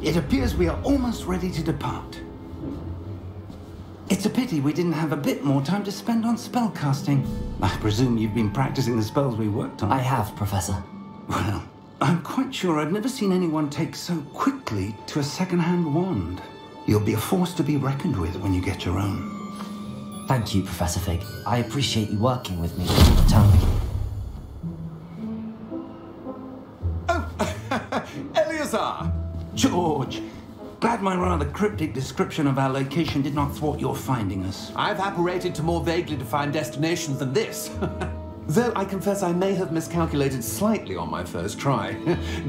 It appears we are almost ready to depart. It's a pity we didn't have a bit more time to spend on spellcasting. I presume you've been practicing the spells we worked on. I have, Professor. Well, I'm quite sure I've never seen anyone take so quickly to a second-hand wand. You'll be a force to be reckoned with when you get your own. Thank you, Professor Fig. I appreciate you working with me all the time. Oh, Eleazar! George! Glad my rather cryptic description of our location did not thwart your finding us. I've apparated to more vaguely defined destinations than this. Though I confess I may have miscalculated slightly on my first try.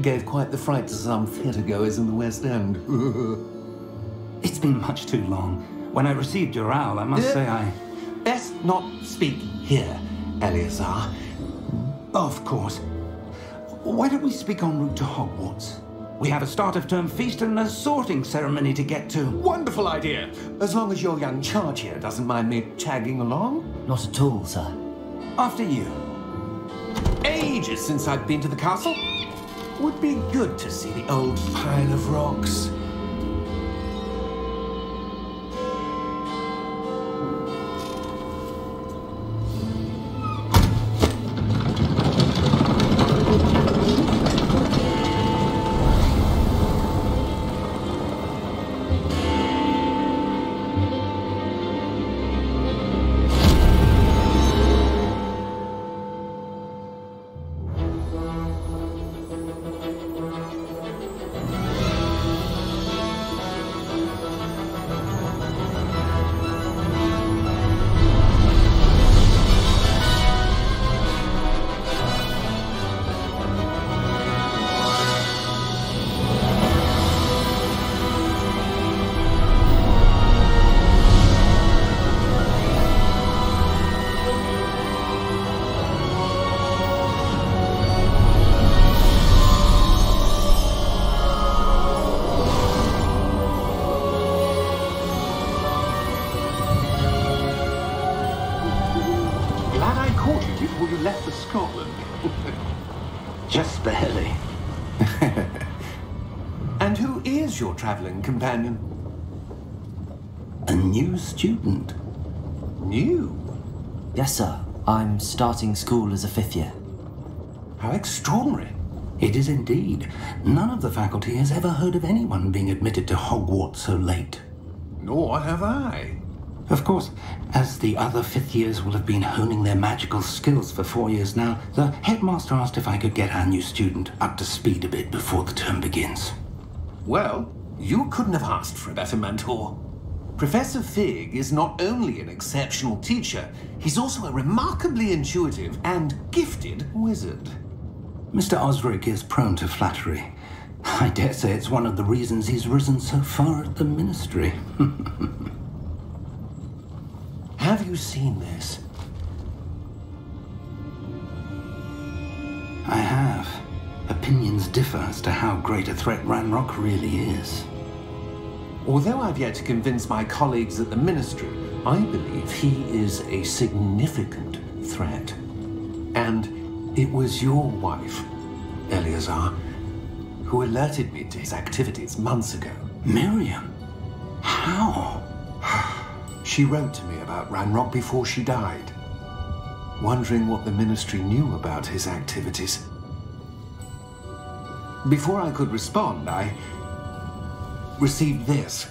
Gave quite the fright to some theatre-goers in the West End. It's been much too long. When I received your owl, I must say I... Best not speak here, Eleazar. Of course. Why don't we speak en route to Hogwarts? We have a start-of-term feast and a sorting ceremony to get to. Wonderful idea! As long as your young charge here doesn't mind me tagging along. Not at all, sir. After you. Ages since I've been to the castle. Would be good to see the old pile of rocks. Just barely. And who is your traveling companion? A new student. New? Yes, sir. I'm starting school as a 5th year. How extraordinary. It is indeed. None of the faculty has ever heard of anyone being admitted to Hogwarts so late. Nor have I. Of course, as the other 5th years will have been honing their magical skills for 4 years now, the headmaster asked if I could get our new student up to speed a bit before the term begins. Well, you couldn't have asked for a better mentor. Professor Fig is not only an exceptional teacher, he's also a remarkably intuitive and gifted wizard. Mr. Osric is prone to flattery. I dare say it's one of the reasons he's risen so far at the ministry. Have you seen this? I have. Opinions differ as to how great a threat Ranrock really is. Although I've yet to convince my colleagues at the ministry, I believe he is a significant threat. And it was your wife, Eleazar, who alerted me to his activities months ago. Miriam? How? She wrote to me about Ranrock before she died, wondering what the ministry knew about his activities. Before I could respond, I received this.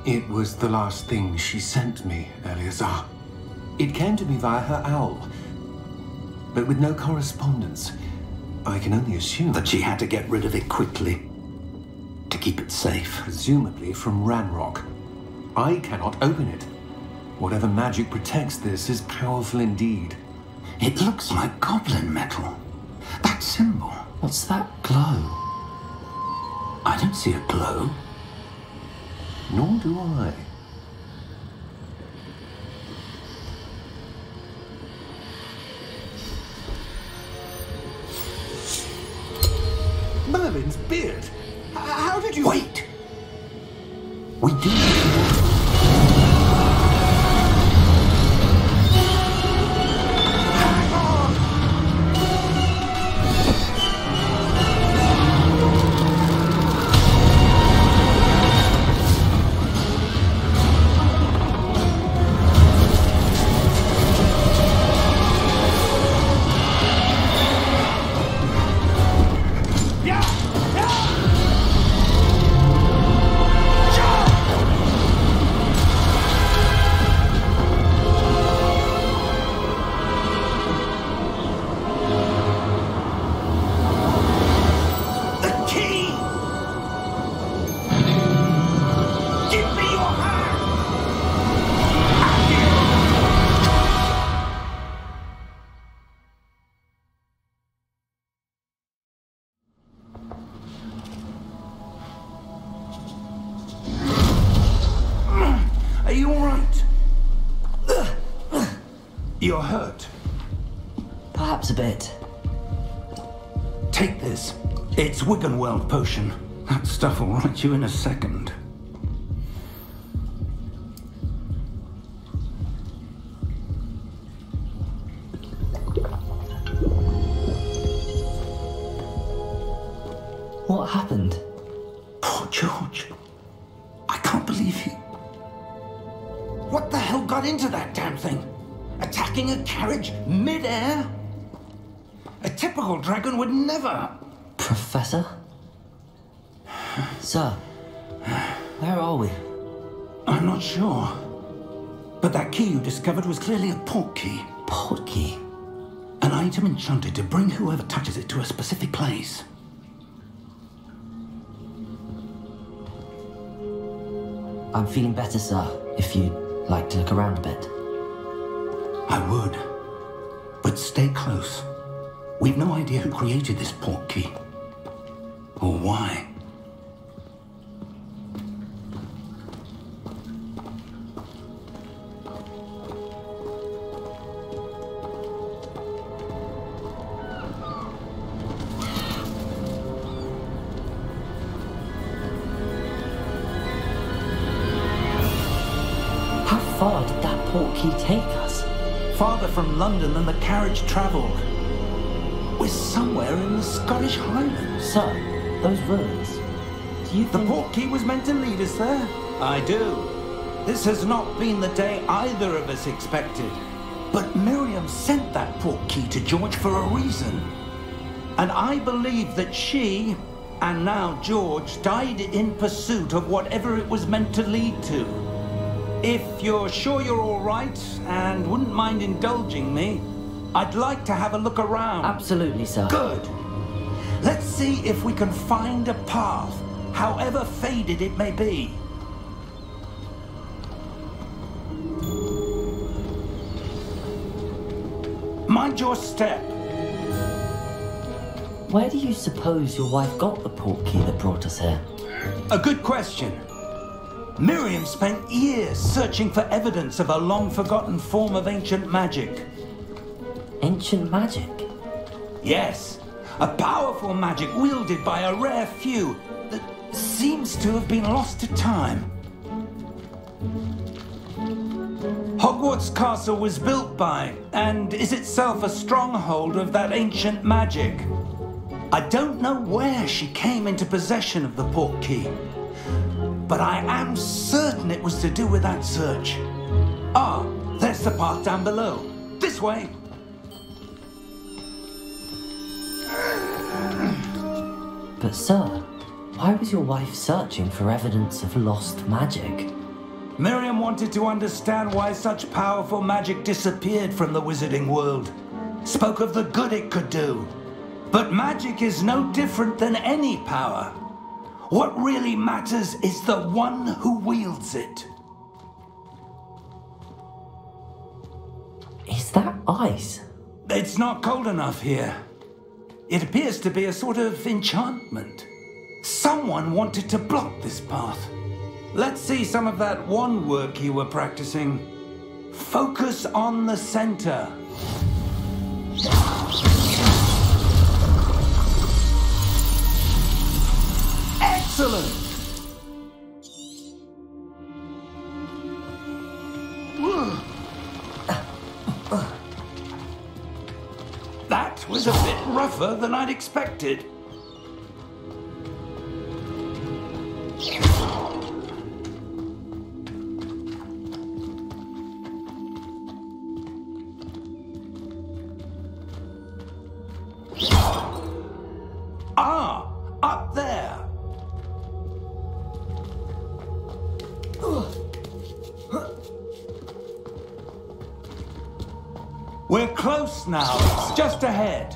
It was the last thing she sent me, Eleazar. It came to me via her owl, but with no correspondence. I can only assume that she had to get rid of it quickly, to keep it safe. Presumably from Ranrock. I cannot open it. Whatever magic protects this is powerful indeed. It looks like goblin metal. That symbol. What's that glow? I don't see a glow. Nor do I. Merlin's beard. How did you... Wait! We do... You're hurt. Perhaps a bit. Take this. It's Wiggenweld potion. That stuff will right you in a second. What happened? Poor George. I can't believe he... What the hell got into that damn thing? Attacking a carriage mid-air? A typical dragon would never... Professor? Sir, where are we? I'm not sure. But that key you discovered was clearly a port key. Port key? An item enchanted to bring whoever touches it to a specific place. I'm feeling better, sir, if you'd like to look around a bit. I would. But stay close. We've no idea who created this port key. Or why. How far did that port key take us? Farther from London than the carriage travelled. We're somewhere in the Scottish Highlands. Sir, those ruins. Do you The think... port key was meant to lead us there? I do. This has not been the day either of us expected. But Miriam sent that port key to George for a reason. And I believe that she, and now George, died in pursuit of whatever it was meant to lead to. If you're sure you're all right and wouldn't mind indulging me, I'd like to have a look around. Absolutely, sir. Good. Let's see if we can find a path, however faded it may be. Mind your step. Where do you suppose your wife got the port key that brought us here? A good question. Miriam spent years searching for evidence of a long-forgotten form of ancient magic. Ancient magic? Yes, a powerful magic wielded by a rare few that seems to have been lost to time. Hogwarts Castle was built by, and is itself a stronghold of that ancient magic. I don't know where she came into possession of the port key, but I am certain it was to do with that search. Ah, there's the path down below. This way. But sir, why was your wife searching for evidence of lost magic? Miriam wanted to understand why such powerful magic disappeared from the wizarding world. Spoke of the good it could do. But magic is no different than any power. What really matters is the one who wields it. Is that ice? It's not cold enough here. It appears to be a sort of enchantment. Someone wanted to block this path. Let's see some of that wand work you were practicing. Focus on the center. Excellent! That was a bit rougher than I'd expected. Ah, up there. We're close now. It's just ahead.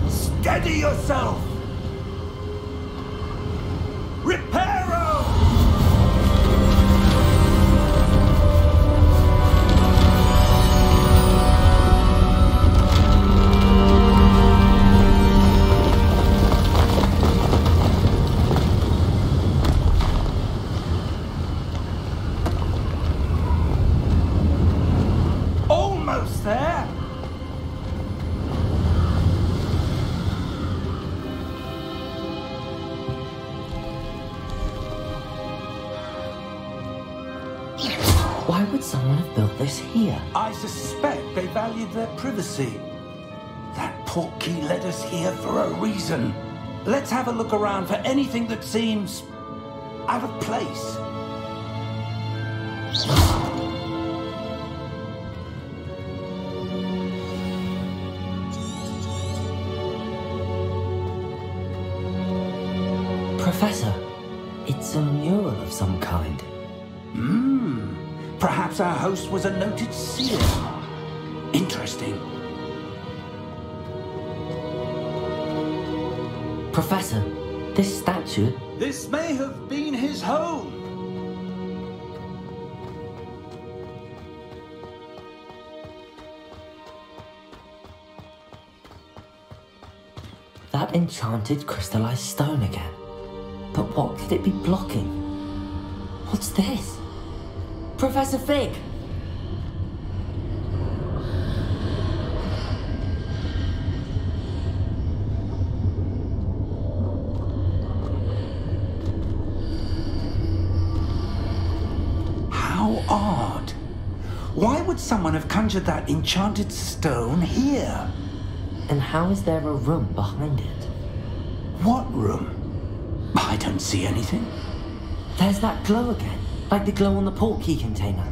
Steady yourself. Reparo! there? Why would someone have built this here? I suspect they valued their privacy. That portkey led us here for a reason. Let's have a look around for anything that seems out of place. Professor, it's a mural of some kind. Perhaps our host was a noted seer. Interesting. Professor, this statue... This may have been his home. That enchanted crystallized stone again. But what could it be blocking? What's this? Professor Fig! How odd. Why would someone have conjured that enchanted stone here? And how is there a room behind it? What room? I don't see anything. There's that glow again, like the glow on the portkey container.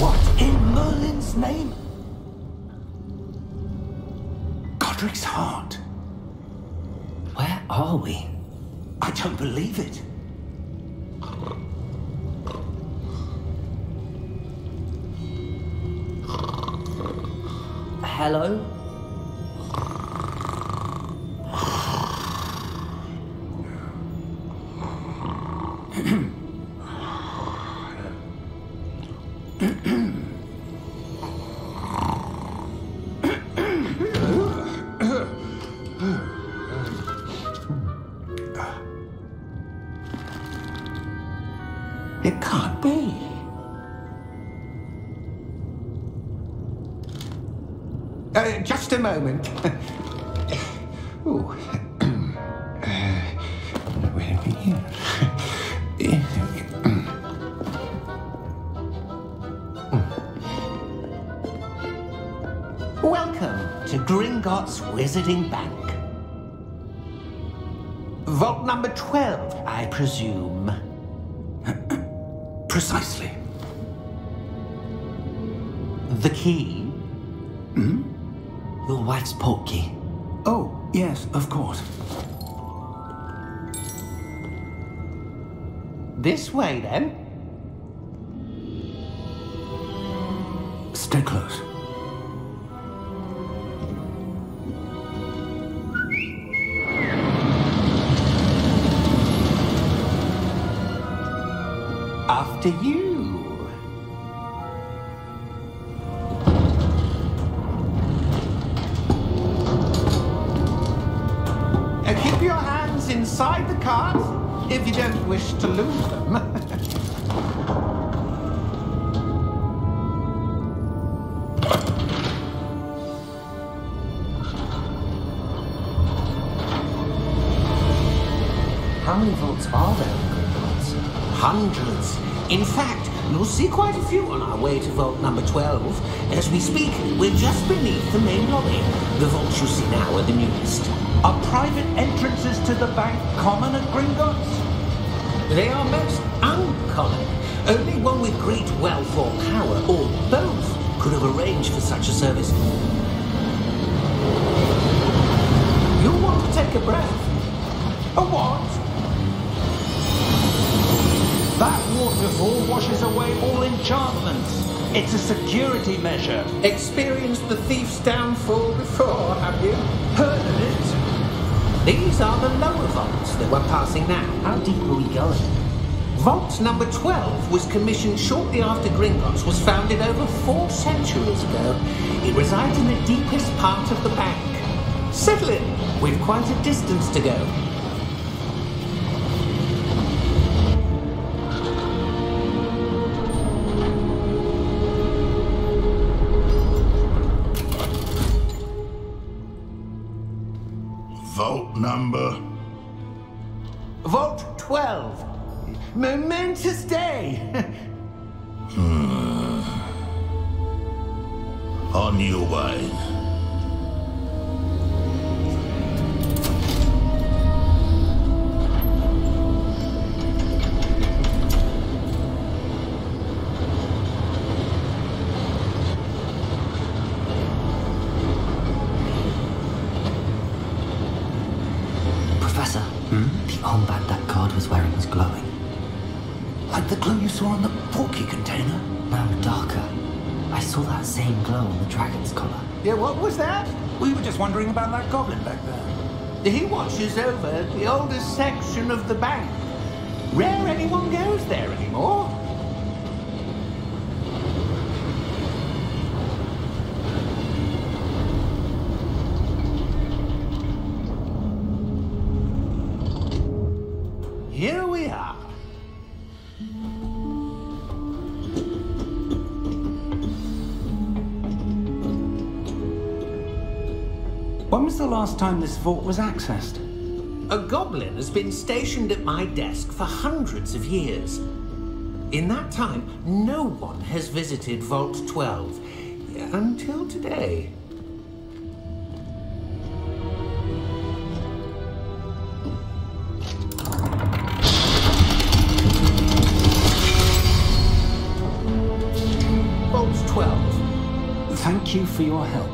What in Merlin's name? Godric's heart. Where are we? I don't believe it. Hello? It can't be. Just a moment. Ooh. Where are we here? Welcome to Gringotts Wizarding Bank. Vault number 12, I presume. Precisely. The key? Your wife's portkey. Oh, yes, of course. This way, then. Stay close. After you. Keep your hands inside the cart if you don't wish to lose them. How many vaults are there in Gringotts? Hundreds. In fact, you'll see quite a few on our way to vault number 12. As we speak, we're just beneath the main lobby. The vaults you see now are the newest. Are private entrances to the bank common at Gringotts? They are most uncommon. Only one with great wealth or power, or both, could have arranged for such a service. You'll want to take a breath. A what? That waterfall washes away all enchantments. It's a security measure. Experienced the thief's downfall before, have you? Heard of it? These are the lower vaults that we're passing now. How deep are we going? Vault number 12 was commissioned shortly after Gringotts was founded over 4 centuries ago. It resides in the deepest part of the bank. Settle in. We've quite a distance to go. number? Vault 12. Momentous day. On your way. Professor, the armband that guard was wearing was glowing. Like the glow you saw on the portkey container? No, darker. I saw that same glow on the dragon's collar. Yeah, what was that? We were just wondering about that goblin back there. He watches over the oldest section of the bank. Rare anyone goes there anymore. Here we are. When was the last time this vault was accessed? A goblin has been stationed at my desk for hundreds of years. In that time, no one has visited Vault 12 until today. Vault 12. Thank you for your help.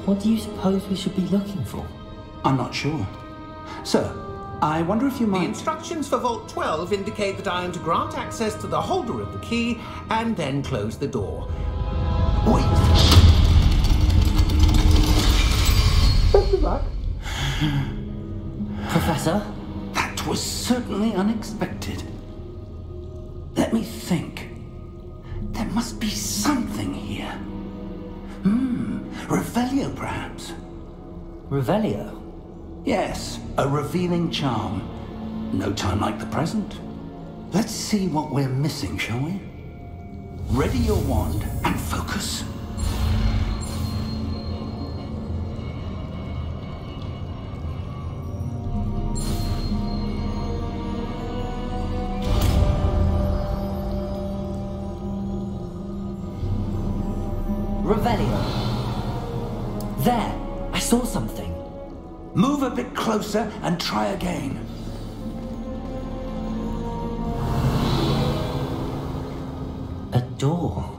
What do you suppose we should be looking for? I'm not sure. Sir, I wonder if you The might... instructions for Vault 12 indicate that I am to grant access to the holder of the key and then close the door. Wait! Best of luck. Professor? That was certainly unexpected. Let me think. There must be something here. Revelio, perhaps? Revelio? Yes, a revealing charm. No time like the present. Let's see what we're missing, shall we? Ready your wand and focus. Revelio. There! I saw something. Move a bit closer and try again. A door.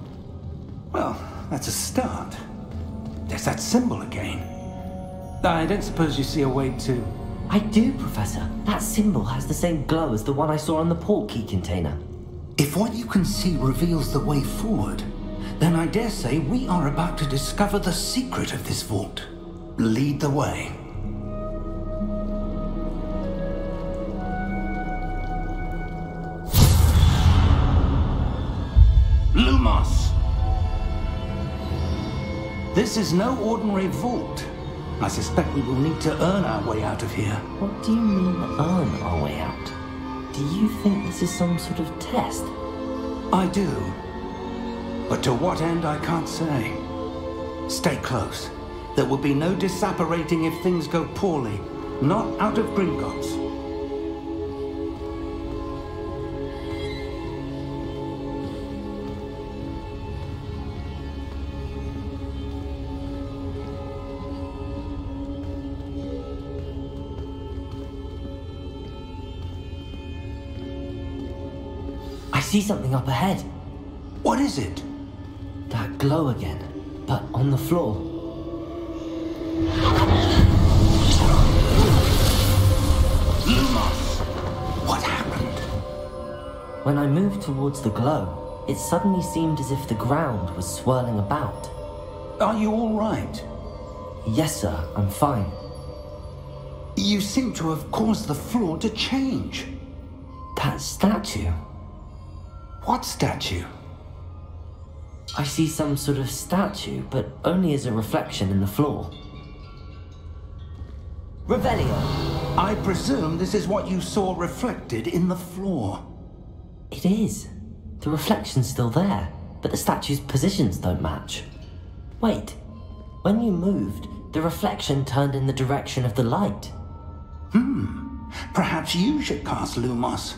Well, that's a start. There's that symbol again. I don't suppose you see a way to... I do, Professor. That symbol has the same glow as the one I saw on the portkey container. If what you can see reveals the way forward, then I dare say we are about to discover the secret of this vault. Lead the way. Lumos! This is no ordinary vault. I suspect we will need to earn our way out of here. What do you mean, earn our way out? Do you think this is some sort of test? I do. But to what end, I can't say. Stay close. There will be no disapparating if things go poorly. Not out of Gringotts. I see something up ahead. What is it? That glow again, but on the floor. Lumos! What happened? When I moved towards the glow, it suddenly seemed as if the ground was swirling about. Are you all right? Yes, sir, I'm fine. You seem to have caused the floor to change. That statue. What statue? I see some sort of statue, but only as a reflection in the floor. Revelio. I presume this is what you saw reflected in the floor. It is. The reflection's still there, but the statue's positions don't match. Wait. When you moved, the reflection turned in the direction of the light. Perhaps you should cast Lumos.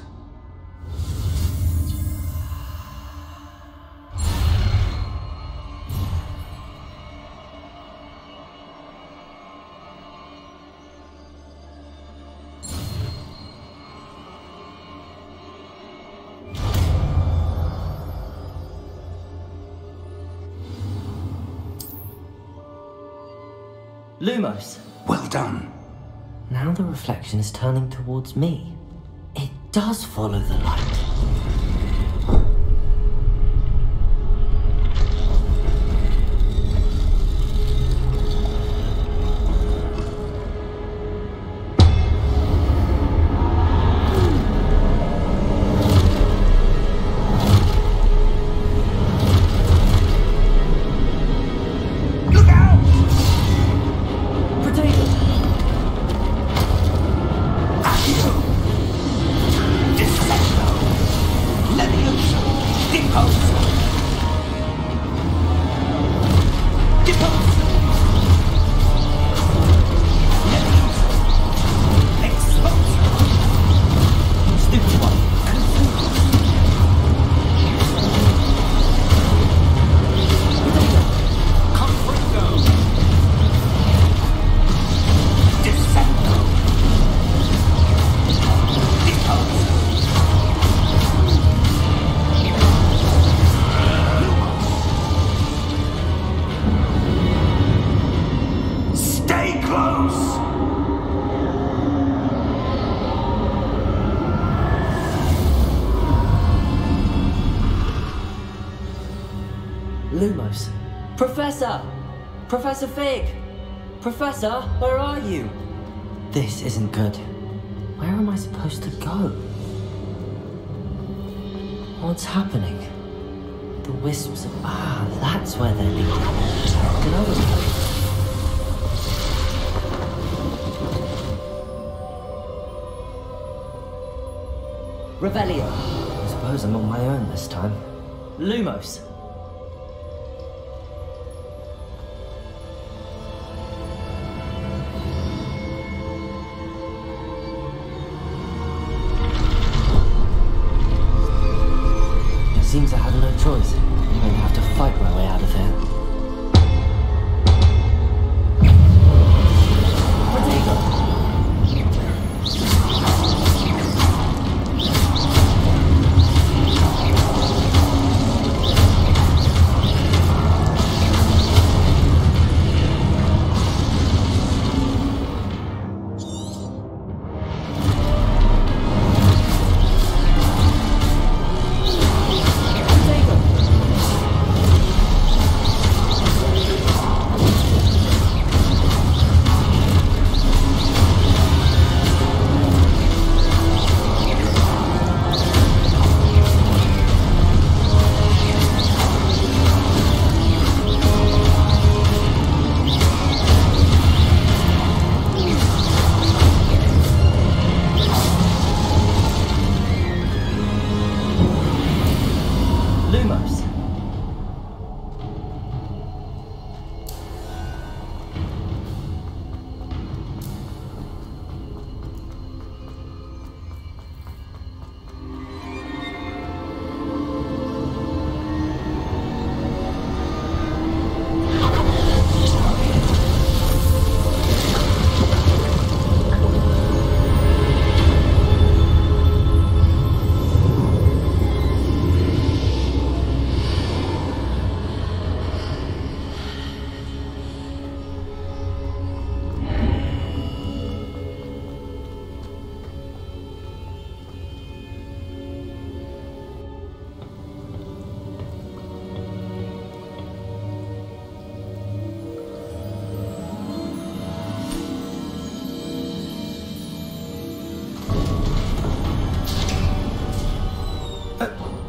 Lumos. Well done. Now the reflection is turning towards me. It does follow the light. Lumos. Professor! Professor Fig! Professor, where are you? This isn't good. Where am I supposed to go? What's happening? The wisps of... Ah, that's where they're leading. Another place. Revelio. I suppose I'm on my own this time. Lumos. Seems I have no choice. I'm going to have to fight my way out of here.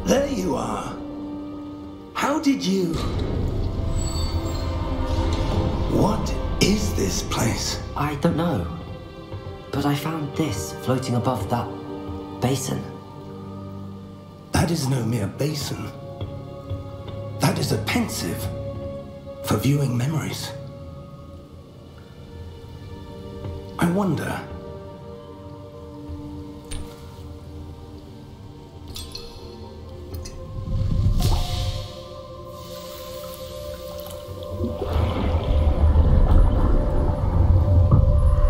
There you are. How did you... What is this place? I don't know. But I found this floating above that basin. That is no mere basin. That is a pensive for viewing memories. I wonder...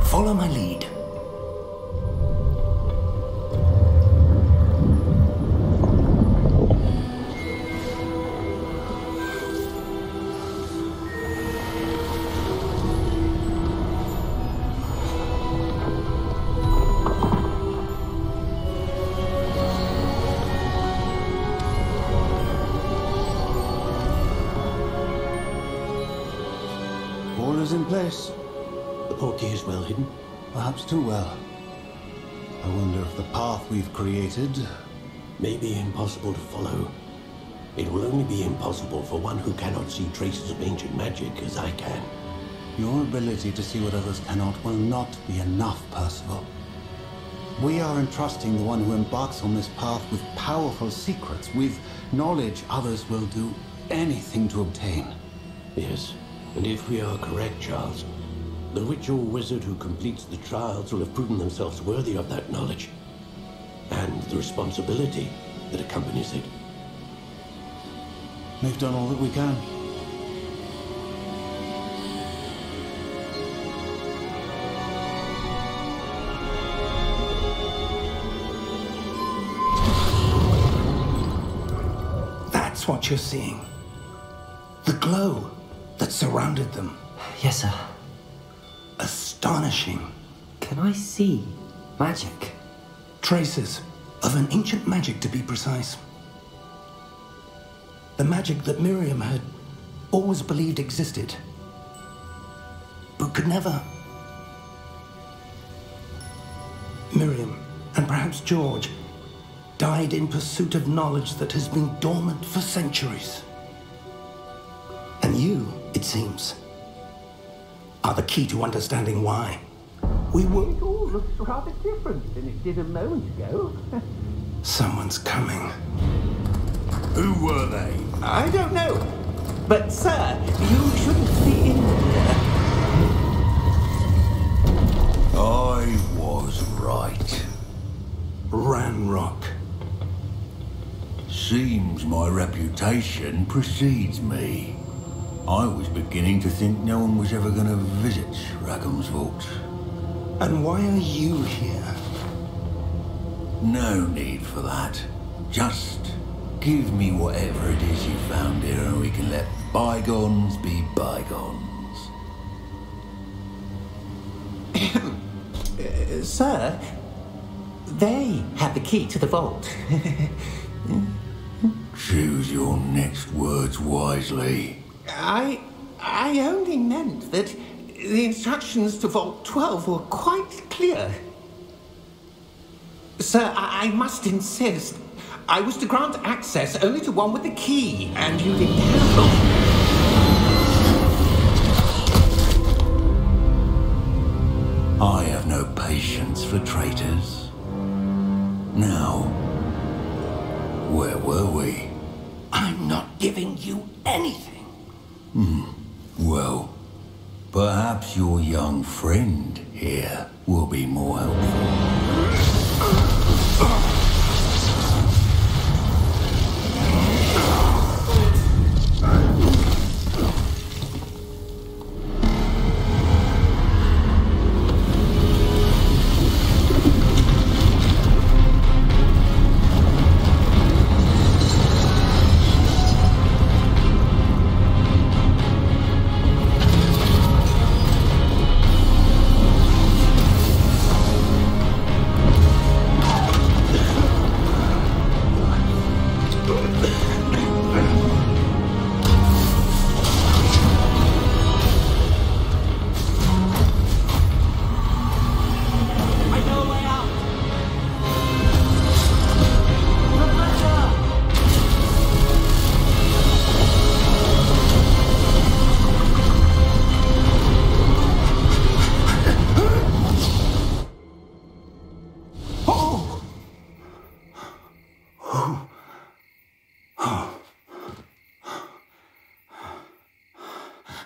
Follow my lead. Orders in place. The portkey is well hidden. Perhaps too well. I wonder if the path we've created... May be impossible to follow. It will only be impossible for one who cannot see traces of ancient magic as I can. Your ability to see what others cannot will not be enough, Percival. We are entrusting the one who embarks on this path with powerful secrets, with knowledge others will do anything to obtain. Yes, and if we are correct, Charles, the witch or wizard who completes the trials will have proven themselves worthy of that knowledge, and the responsibility that accompanies it. We've done all that we can. That's what you're seeing. The glow that surrounded them. Yes, sir. Astonishing. Can I see magic? Traces of an ancient magic, to be precise. The magic that Miriam had always believed existed, but could never. Miriam, and perhaps George, died in pursuit of knowledge that has been dormant for centuries. And you, it seems, are the key to understanding why. It all looks rather different than it did a moment ago. Someone's coming. Who were they? I don't know. But, sir, you shouldn't be in here. I was right. Ranrock. Seems my reputation precedes me. I was beginning to think no one was ever going to visit Rackham's vault. And why are you here? No need for that. Just give me whatever it is you found here and we can let bygones be bygones. Sir, they have the key to the vault. Choose your next words wisely. I only meant that the instructions to Vault 12 were quite clear. Sir, I must insist. I was to grant access only to one with the key, and you didn't cancel. I have no patience for traitors. Now, where were we? I'm not giving you anything. Well, perhaps your young friend here will be more helpful.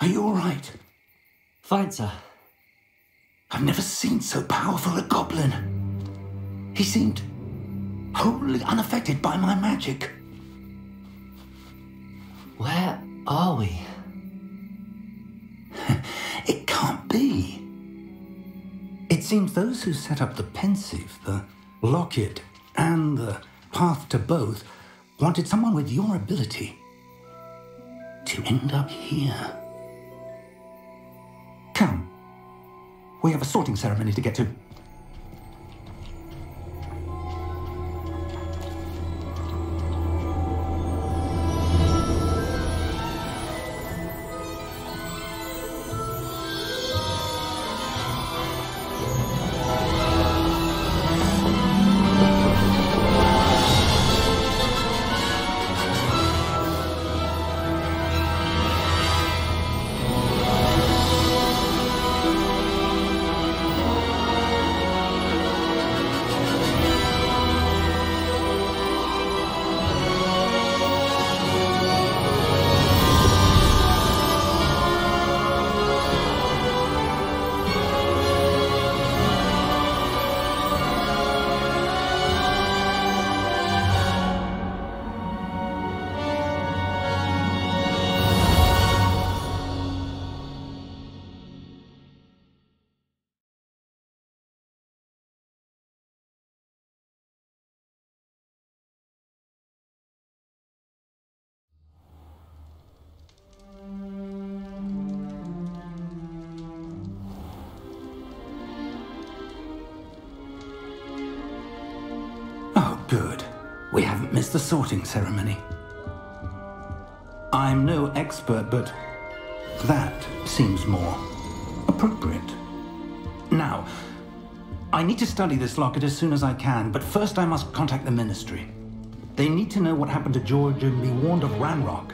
Are you all right? Fine, sir. I've never seen so powerful a goblin. He seemed wholly unaffected by my magic. Where are we? It can't be. It seems those who set up the pensive, the locket, and the path to both wanted someone with your ability to end up here. Come. We have a sorting ceremony to get to. Good. We haven't missed the sorting ceremony. I'm no expert, but that seems more appropriate. Now, I need to study this locket as soon as I can, but first I must contact the Ministry. They need to know what happened to George and be warned of Ranrock.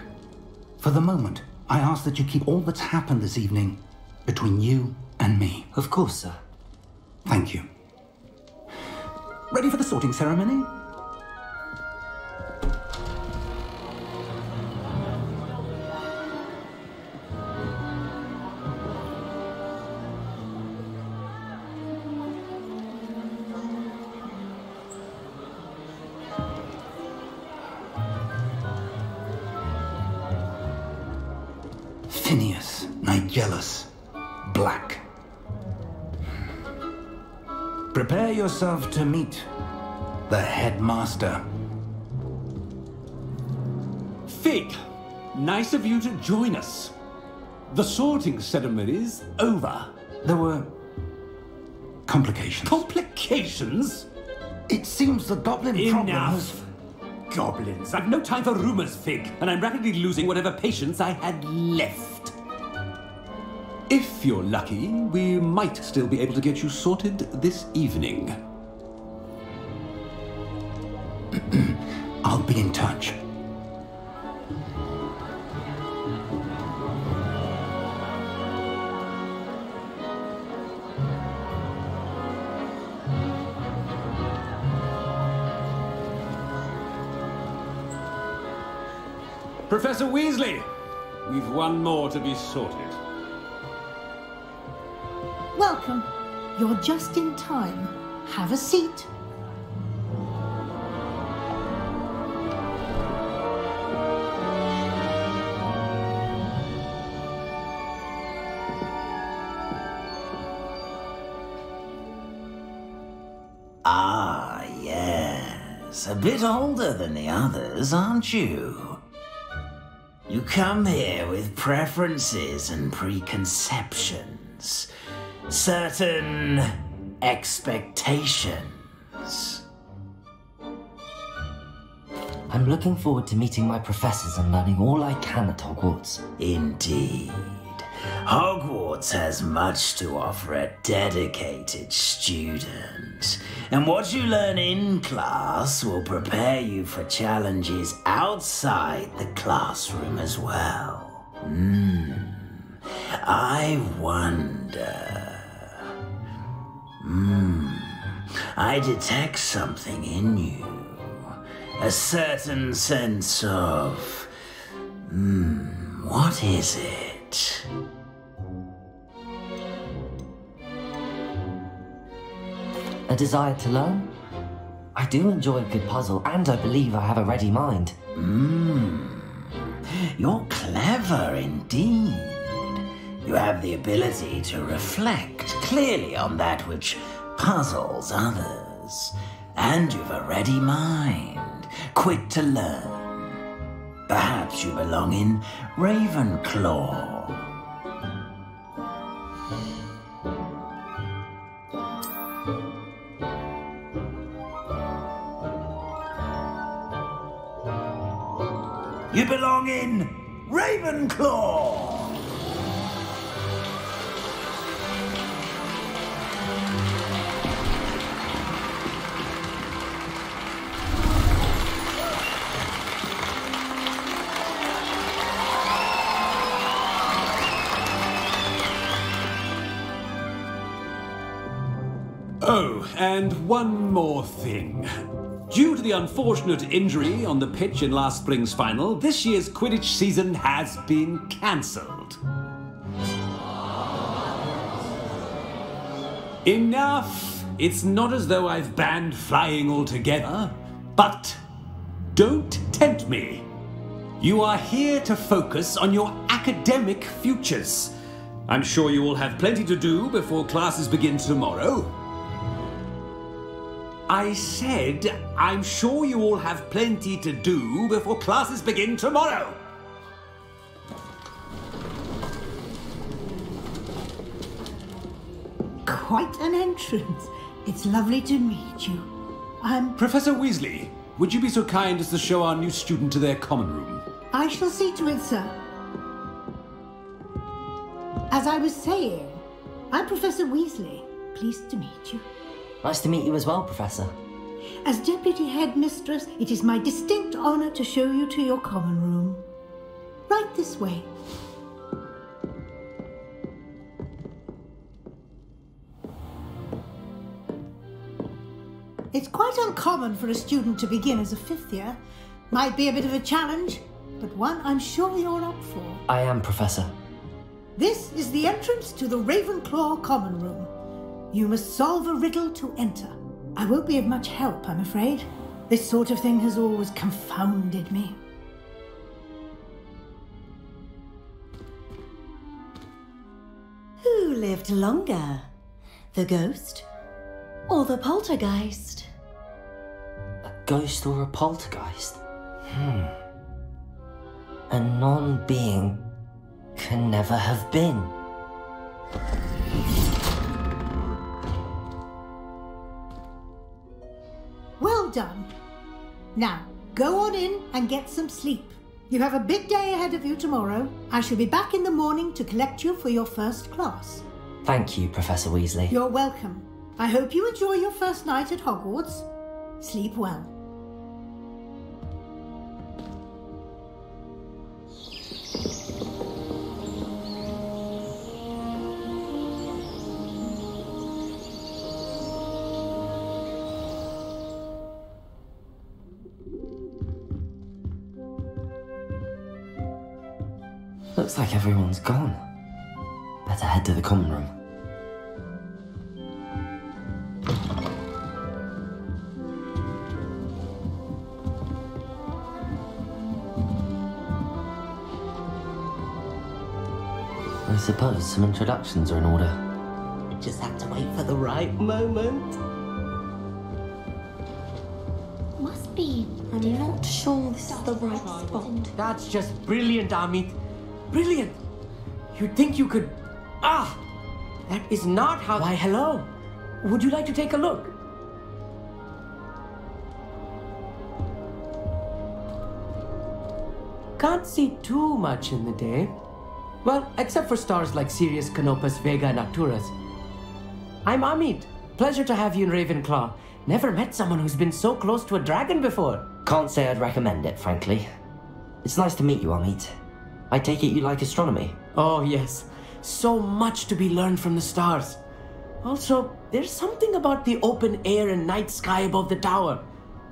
For the moment, I ask that you keep all that's happened this evening between you and me. Of course, sir. Thank you. Ready for the sorting ceremony? Phineas Nigellus Black. Prepare yourself to meet the headmaster. Fig, nice of you to join us. The sorting ceremony's over. There were complications. Complications? It seems the goblin problem was... Enough! Goblins. I've no time for rumors, Fig, and I'm rapidly losing whatever patience I had left. If you're lucky, we might still be able to get you sorted this evening. I'll be in touch. Professor Weasley, we've one more to be sorted. Welcome. You're just in time. Have a seat. Ah, yes. A bit older than the others, aren't you? You come here with preferences and preconceptions. Certain expectations. I'm looking forward to meeting my professors and learning all I can at Hogwarts. Indeed. Hogwarts has much to offer a dedicated student. And what you learn in class will prepare you for challenges outside the classroom as well. I wonder... I detect something in you. A certain sense of... what is it? it? A desire to learn? I do enjoy a good puzzle, and I believe I have a ready mind. You're clever indeed. You have the ability to reflect clearly on that which puzzles others. And you've a ready mind, quick to learn. Perhaps you belong in Ravenclaw. You belong in Ravenclaw! Oh, and one more thing. Due to the unfortunate injury on the pitch in last spring's final, this year's Quidditch season has been cancelled. Enough! It's not as though I've banned flying altogether, but don't tempt me. You are here to focus on your academic futures. I'm sure you will have plenty to do before classes begin tomorrow. I said, I'm sure you all have plenty to do before classes begin tomorrow. Quite an entrance. It's lovely to meet you. Professor Weasley, would you be so kind as to show our new student to their common room? I shall see to it, sir. As I was saying, I'm Professor Weasley. Pleased to meet you. Nice to meet you as well, Professor. As Deputy Headmistress, it is my distinct honor to show you to your common room. Right this way. It's quite uncommon for a student to begin as a fifth year. Might be a bit of a challenge, but one I'm sure you're up for. I am, Professor. This is the entrance to the Ravenclaw common room. You must solve a riddle to enter. I won't be of much help, I'm afraid. This sort of thing has always confounded me. Who lived longer? The ghost or the poltergeist? A ghost or a poltergeist? A non-being can never have been. Well done. Now, go on in and get some sleep. You have a big day ahead of you tomorrow. I shall be back in the morning to collect you for your first class. Thank you, Professor Weasley. You're welcome. I hope you enjoy your first night at Hogwarts. Sleep well. Looks like everyone's gone. Better head to the common room. I suppose some introductions are in order. Just have to wait for the right moment. Must be. I'm not sure this is the right spot. That's just brilliant, Amit. Brilliant! You'd think you could... Ah! That is not how... Why, hello. Would you like to take a look? Can't see too much in the day. Well, except for stars like Sirius, Canopus, Vega, and Arcturus. I'm Amit. Pleasure to have you in Ravenclaw. Never met someone who's been so close to a dragon before. Can't say I'd recommend it, frankly. It's nice to meet you, Amit. I take it you like astronomy? Oh, yes. So much to be learned from the stars. Also, there's something about the open air and night sky above the tower.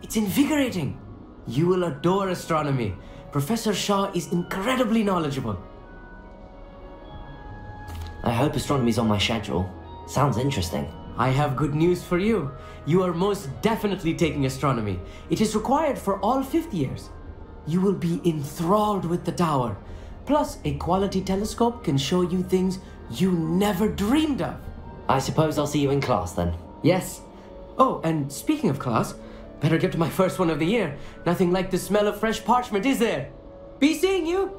It's invigorating. You will adore astronomy. Professor Shaw is incredibly knowledgeable. I hope astronomy's on my schedule. Sounds interesting. I have good news for you. You are most definitely taking astronomy. It is required for all 5th years. You will be enthralled with the tower. Plus, a quality telescope can show you things you never dreamed of. I suppose I'll see you in class then. Yes. Oh, and speaking of class, better get to my first one of the year. Nothing like the smell of fresh parchment, is there? Be seeing you!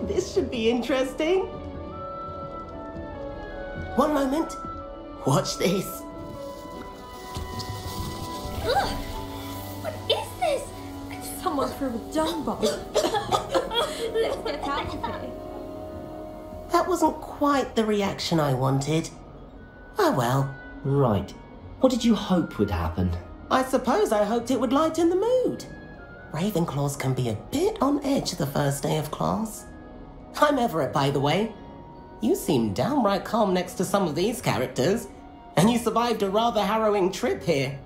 This should be interesting. One moment. Watch this. Ugh! What is this? Someone threw a dung bomb. Let's get out of here. That wasn't quite the reaction I wanted. Oh well. Right. What did you hope would happen? I suppose I hoped it would lighten the mood. Ravenclaws can be a bit on edge the first day of class. I'm Everett, by the way. You seem downright calm next to some of these characters, and you survived a rather harrowing trip here.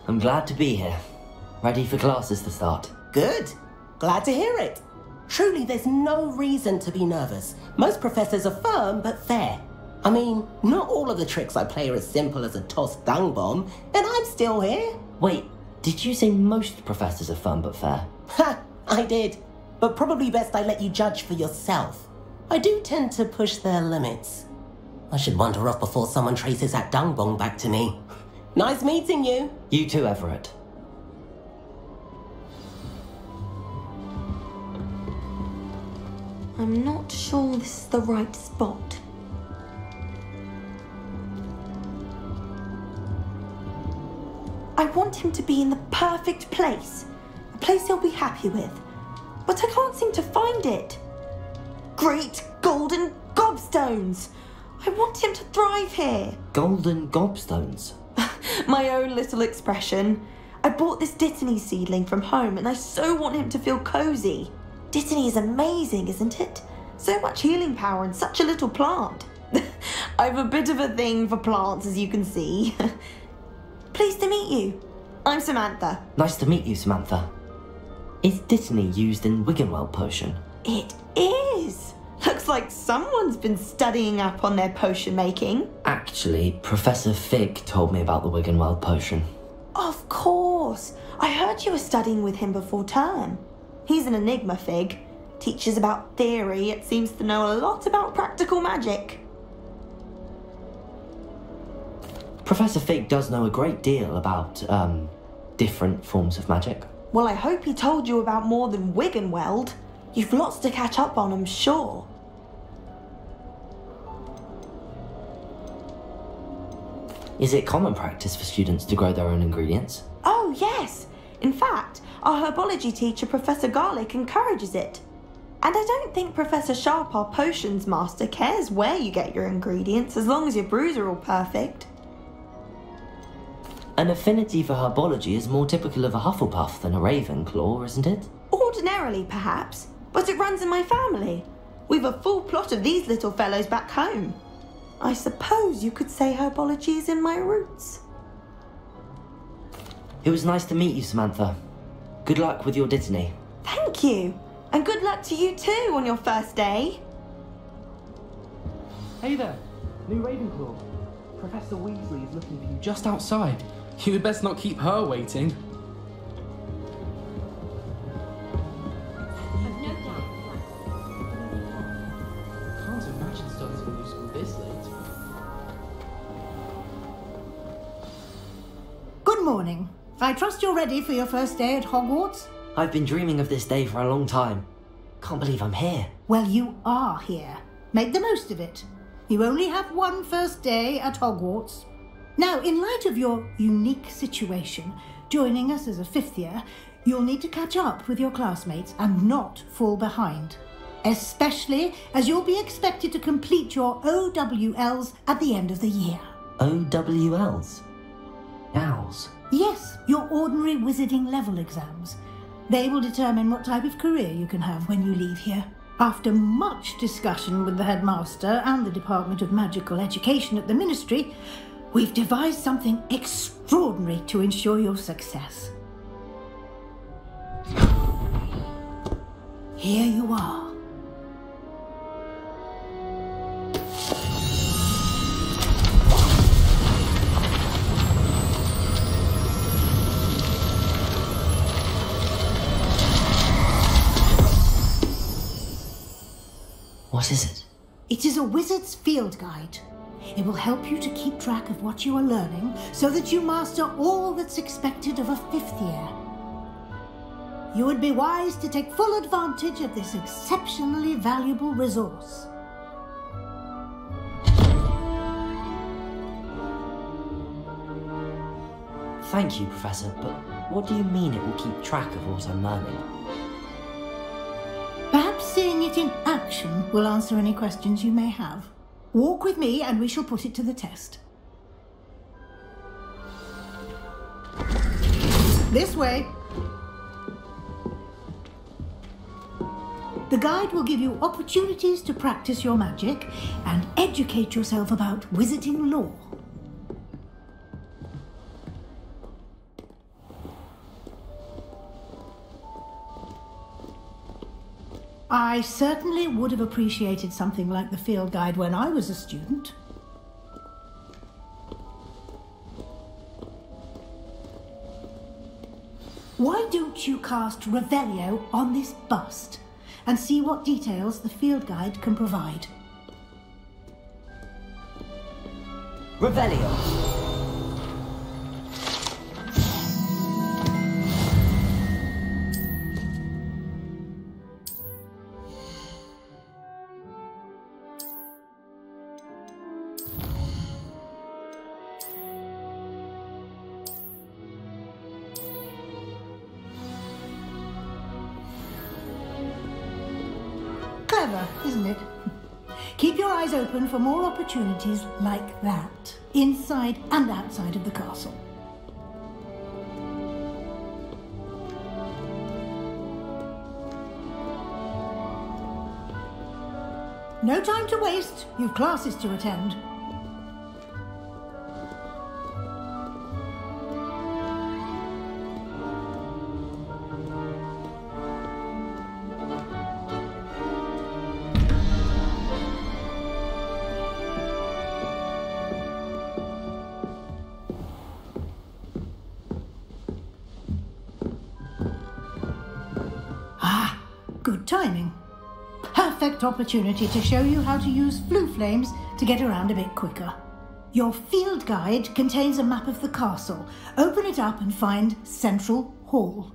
I'm glad to be here. Ready for classes to start. Good. Glad to hear it. Truly, there's no reason to be nervous. Most professors are firm but fair. I mean, not all of the tricks I play are as simple as a tossed dung bomb, and I'm still here. Wait, did you say most professors are fun but fair? Ha! I did. But probably best I let you judge for yourself. I do tend to push their limits. I should wander off before someone traces that dung bomb back to me. Nice meeting you. You too, Everett. I'm not sure this is the right spot. I want him to be in the perfect place. A place he'll be happy with. But I can't seem to find it. Great golden gobstones! I want him to thrive here. Golden gobstones? My own little expression. I bought this Dittany seedling from home and I so want him to feel cozy. Dittany is amazing, isn't it? So much healing power in such a little plant. I have a bit of a thing for plants, as you can see. Pleased to meet you. I'm Samantha. Nice to meet you, Samantha. Is Dittany used in Wiggenweld potion? It is. Looks like someone's been studying up on their potion making. Actually, Professor Fig told me about the Wiggenweld potion. Of course. I heard you were studying with him before term. He's an enigma, Fig. Teaches about theory, yet seems to know a lot about practical magic. Professor Fig does know a great deal about, different forms of magic. Well, I hope he told you about more than Wiggenweld. You've lots to catch up on, I'm sure. Is it common practice for students to grow their own ingredients? Oh, yes. In fact, our herbology teacher, Professor Garlick, encourages it. And I don't think Professor Sharp, our potions master, cares where you get your ingredients, as long as your brews are all perfect. An affinity for herbology is more typical of a Hufflepuff than a Ravenclaw, isn't it? Ordinarily, perhaps, but it runs in my family. We've a full plot of these little fellows back home. I suppose you could say herbology is in my roots. It was nice to meet you, Samantha. Good luck with your Dittany. Thank you. And good luck to you too on your first day. Hey there, new Ravenclaw. Professor Weasley is looking for you just outside. You'd best not keep her waiting. Can't imagine starting a new school this late. Good morning. I trust you're ready for your first day at Hogwarts? I've been dreaming of this day for a long time. Can't believe I'm here. Well, you are here. Make the most of it. You only have one first day at Hogwarts. Now, in light of your unique situation, joining us as a 5th year, you'll need to catch up with your classmates and not fall behind. Especially as you'll be expected to complete your OWLs at the end of the year. OWLs? Owls? Yes, your ordinary wizarding level exams. They will determine what type of career you can have when you leave here. After much discussion with the headmaster and the Department of Magical Education at the Ministry, we've devised something extraordinary to ensure your success. Here you are. What is it? It is a wizard's field guide. It will help you to keep track of what you are learning so that you master all that's expected of a 5th year. You would be wise to take full advantage of this exceptionally valuable resource. Thank you, Professor, but what do you mean it will keep track of what I'm learning? Perhaps seeing it in action will answer any questions you may have. Walk with me and we shall put it to the test. This way. The guide will give you opportunities to practice your magic and educate yourself about wizarding lore. I certainly would have appreciated something like the field guide when I was a student. Why don't you cast Revelio on this bust and see what details the field guide can provide? Revelio! Clever, isn't it? Keep your eyes open for more opportunities like that, inside and outside of the castle. No time to waste. You've classes to attend. Good timing. Perfect opportunity to show you how to use flue flames to get around a bit quicker. Your field guide contains a map of the castle. Open it up and find Central Hall.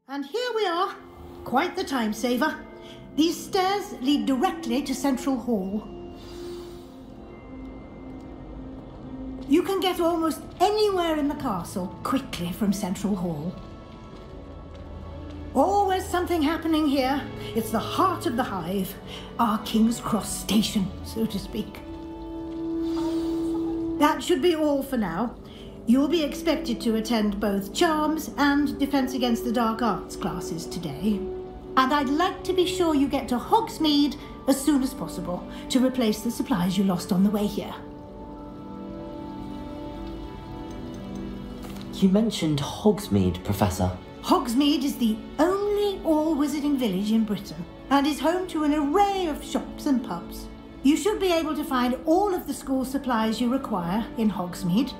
And here we are. Quite the time saver. These stairs lead directly to Central Hall. You can get almost anywhere in the castle quickly from Central Hall. Always something happening here. It's the heart of the hive. Our King's Cross station, so to speak. That should be all for now. You'll be expected to attend both Charms and Defense Against the Dark Arts classes today. And I'd like to be sure you get to Hogsmeade as soon as possible to replace the supplies you lost on the way here. You mentioned Hogsmeade, Professor. Hogsmeade is the only all-wizarding village in Britain and is home to an array of shops and pubs. You should be able to find all of the school supplies you require in Hogsmeade.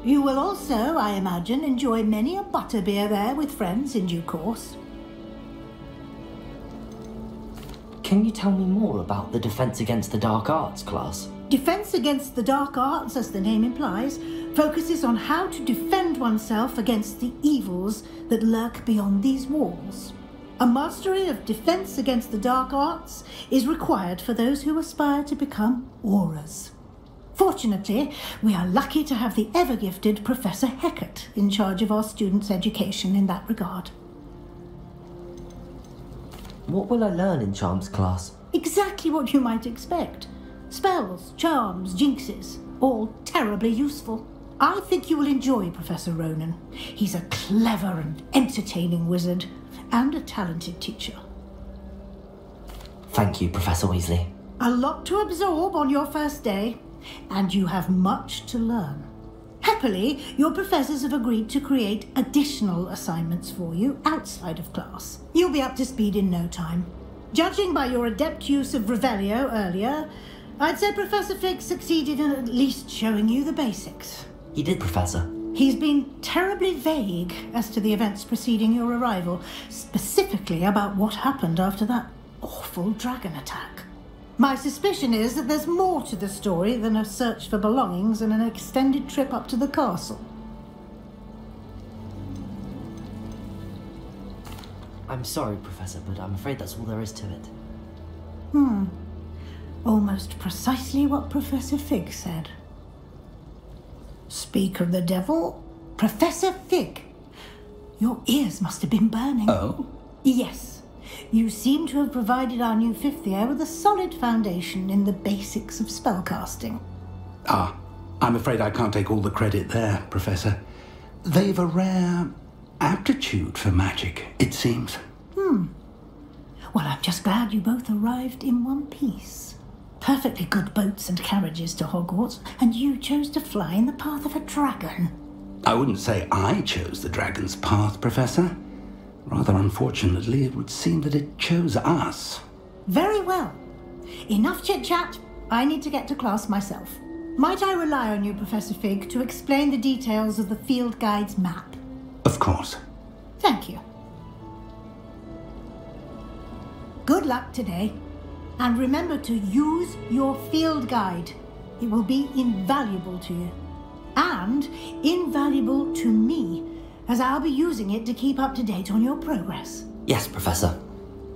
You will also, I imagine, enjoy many a butterbeer there with friends in due course. Can you tell me more about the Defense Against the Dark Arts class? Defense Against the Dark Arts, as the name implies, focuses on how to defend oneself against the evils that lurk beyond these walls. A mastery of defense against the dark arts is required for those who aspire to become auras. Fortunately, we are lucky to have the ever-gifted Professor Hecat in charge of our students' education in that regard. What will I learn in Charms class? Exactly what you might expect. Spells, charms, jinxes, all terribly useful. I think you will enjoy Professor Ronan. He's a clever and entertaining wizard, and a talented teacher. Thank you, Professor Weasley. A lot to absorb on your first day, and you have much to learn. Happily, your professors have agreed to create additional assignments for you outside of class. You'll be up to speed in no time. Judging by your adept use of Revelio earlier, I'd say Professor Fig succeeded in at least showing you the basics. He did, Professor. He's been terribly vague as to the events preceding your arrival, specifically about what happened after that awful dragon attack. My suspicion is that there's more to the story than a search for belongings and an extended trip up to the castle. I'm sorry, Professor, but I'm afraid that's all there is to it. Almost precisely what Professor Fig said. Speak of the devil, Professor Fig. Your ears must have been burning. Oh? Yes. You seem to have provided our new fifth year with a solid foundation in the basics of spellcasting. I'm afraid I can't take all the credit there, Professor. They've a rare aptitude for magic, it seems. Well, I'm just glad you both arrived in one piece. Perfectly good boats and carriages to Hogwarts, and you chose to fly in the path of a dragon. I wouldn't say I chose the dragon's path, Professor. Rather unfortunately, it would seem that it chose us. Very well. Enough chit-chat. I need to get to class myself. Might I rely on you, Professor Fig, to explain the details of the field guide's map? Of course. Thank you. Good luck today. And remember to use your field guide. It will be invaluable to you. And invaluable to me, as I'll be using it to keep up to date on your progress. Yes, Professor.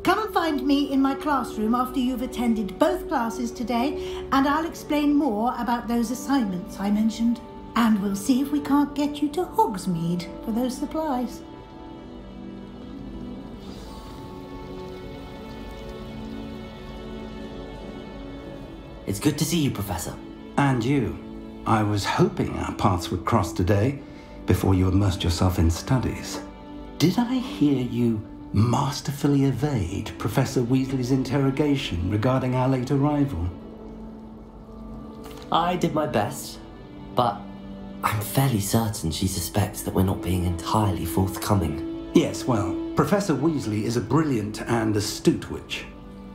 Come and find me in my classroom after you've attended both classes today, and I'll explain more about those assignments I mentioned. And we'll see if we can't get you to Hogsmeade for those supplies. It's good to see you, Professor. And you. I was hoping our paths would cross today, before you immersed yourself in studies. Did I hear you masterfully evade Professor Weasley's interrogation regarding our late arrival? I did my best, but I'm fairly certain she suspects that we're not being entirely forthcoming. Yes, well, Professor Weasley is a brilliant and astute witch.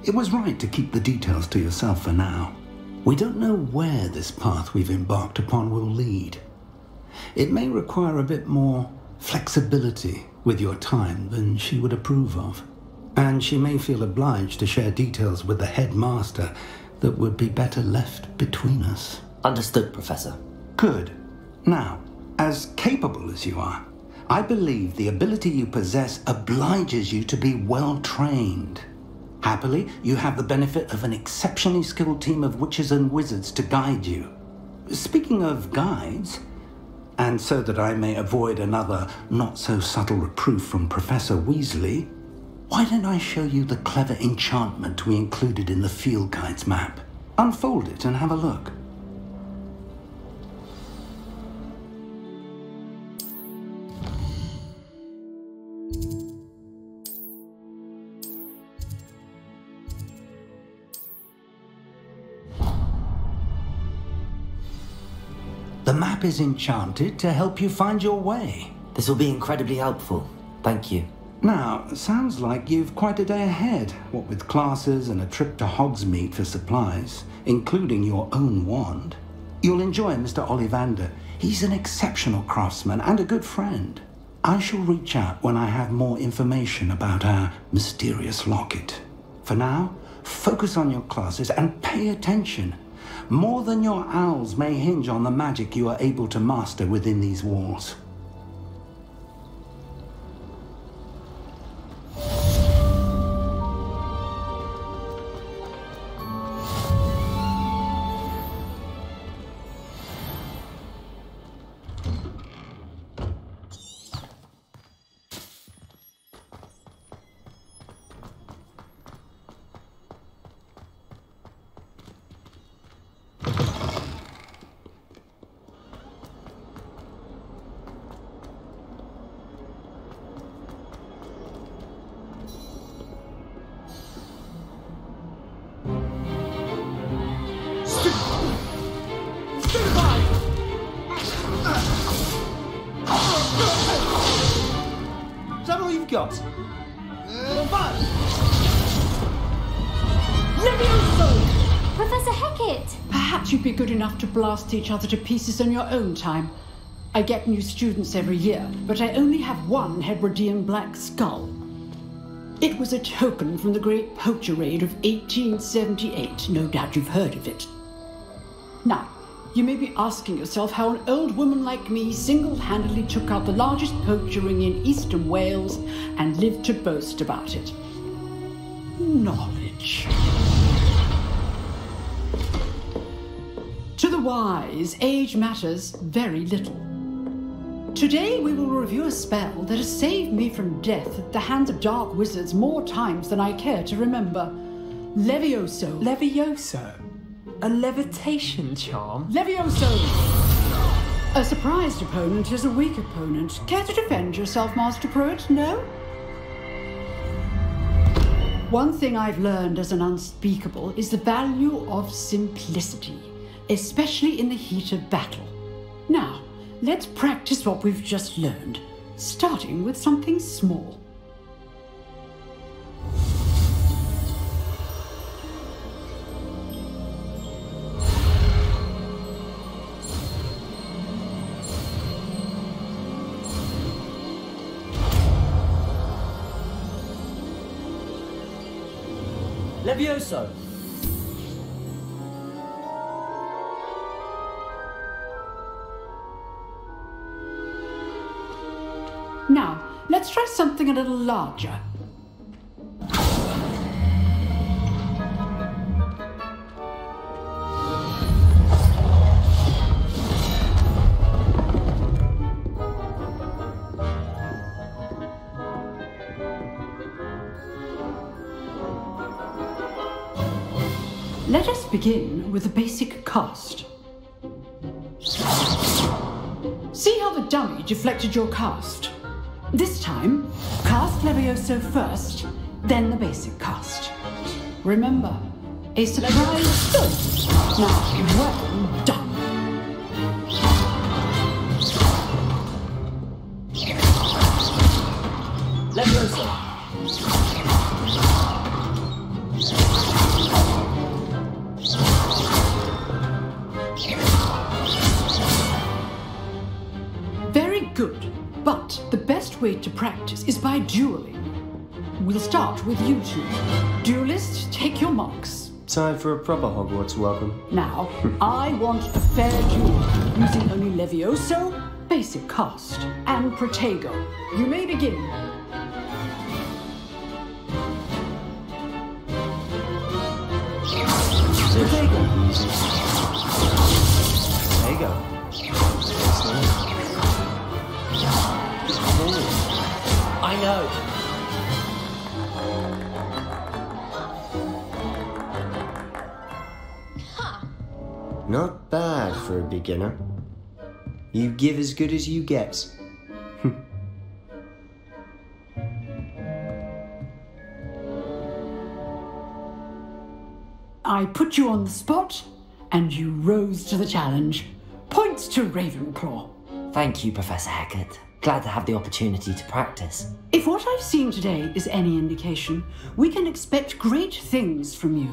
It was right to keep the details to yourself for now. We don't know where this path we've embarked upon will lead. It may require a bit more flexibility with your time than she would approve of. And she may feel obliged to share details with the headmaster that would be better left between us. Understood, Professor. Good. Now, as capable as you are, I believe the ability you possess obliges you to be well trained. Happily, you have the benefit of an exceptionally skilled team of witches and wizards to guide you. Speaking of guides, and so that I may avoid another not-so-subtle reproof from Professor Weasley, why don't I show you the clever enchantment we included in the field guide's map? Unfold it and have a look. The map is enchanted to help you find your way. This will be incredibly helpful. Thank you. Now, sounds like you've quite a day ahead, what with classes and a trip to Hogsmeade for supplies, including your own wand. You'll enjoy Mr. Ollivander. He's an exceptional craftsman and a good friend. I shall reach out when I have more information about our mysterious locket. For now, focus on your classes and pay attention. More than your owls may hinge on the magic you are able to master within these walls. you've got. Fire! Levioso! Professor Hackett! Perhaps you'd be good enough to blast each other to pieces on your own time. I get new students every year, but I only have one Hebridean black skull. It was a token from the Great Poacher Raid of 1878. No doubt you've heard of it. Now, you may be asking yourself how an old woman like me single-handedly took out the largest poacher ring in eastern Wales and lived to boast about it. Knowledge. To the wise, age matters very little. Today we will review a spell that has saved me from death at the hands of dark wizards more times than I care to remember. Levioso. Levioso? A levitation charm? Levioso! A surprised opponent is a weak opponent. Care to defend yourself, Master Pruitt? No? One thing I've learned as an unspeakable is the value of simplicity, especially in the heat of battle. Now, let's practice what we've just learned, starting with something small. Levioso! Now, let's try something a little larger. Let us begin with the basic cast. See how the dummy deflected your cast? This time, cast Levioso first, then the basic cast. Remember, a surprise. Now, well done. Levioso! Very good, but the best way to practice is by dueling. We'll start with you two. Duelists, take your marks. Time for a proper Hogwarts welcome. Now, I want a fair duel, using only Levioso, basic cast, and Protego. You may begin. Protego. There you go. I know. Not bad for a beginner. You give as good as you get. I put you on the spot, and you rose to the challenge. Points to Ravenclaw. Thank you, Professor Hackett. Glad to have the opportunity to practice. If what I've seen today is any indication, we can expect great things from you.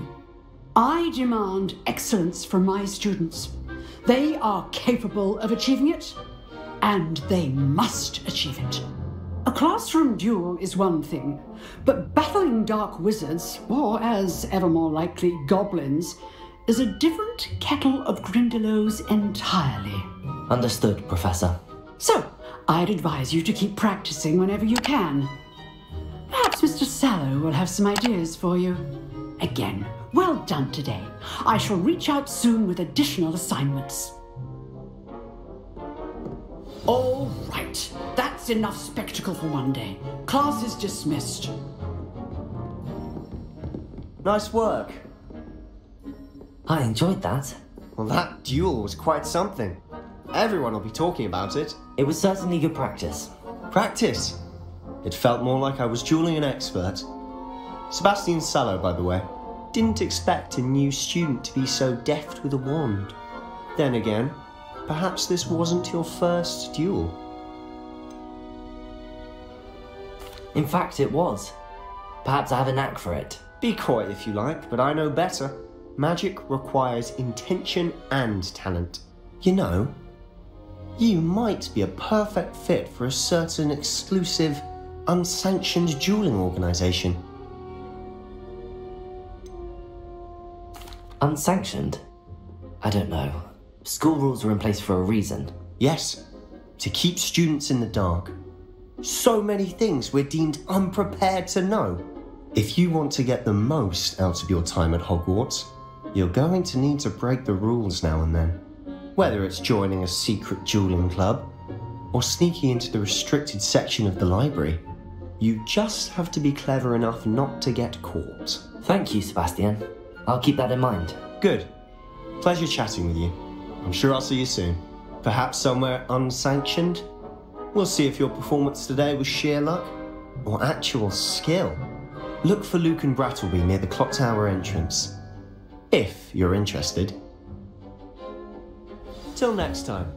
I demand excellence from my students. They are capable of achieving it, and they must achieve it. A classroom duel is one thing, but battling dark wizards, or as ever more likely, goblins, is a different kettle of Grindylows entirely. Understood, Professor. So, I'd advise you to keep practicing whenever you can. Perhaps Mr. Sallow will have some ideas for you. Again, well done today. I shall reach out soon with additional assignments. All right, that's enough spectacle for one day. Class is dismissed. Nice work. I enjoyed that. Well, that duel was quite something. Everyone will be talking about it. It was certainly good practice. Practice? It felt more like I was dueling an expert. Sebastian Sallow, by the way. Didn't expect a new student to be so deft with a wand. Then again, perhaps this wasn't your first duel. In fact, it was. Perhaps I have a knack for it. Be coy if you like, but I know better. Magic requires intention and talent. You know, you might be a perfect fit for a certain exclusive, unsanctioned dueling organization. Unsanctioned? I don't know. School rules are in place for a reason. Yes, to keep students in the dark. So many things we're deemed unprepared to know. If you want to get the most out of your time at Hogwarts, you're going to need to break the rules now and then. Whether it's joining a secret dueling club, or sneaking into the restricted section of the library, you just have to be clever enough not to get caught. Thank you, Sebastian. I'll keep that in mind. Good. Pleasure chatting with you. I'm sure I'll see you soon. Perhaps somewhere unsanctioned? We'll see if your performance today was sheer luck or actual skill. Look for Luke and Brattleby near the clock tower entrance, if you're interested. Till next time.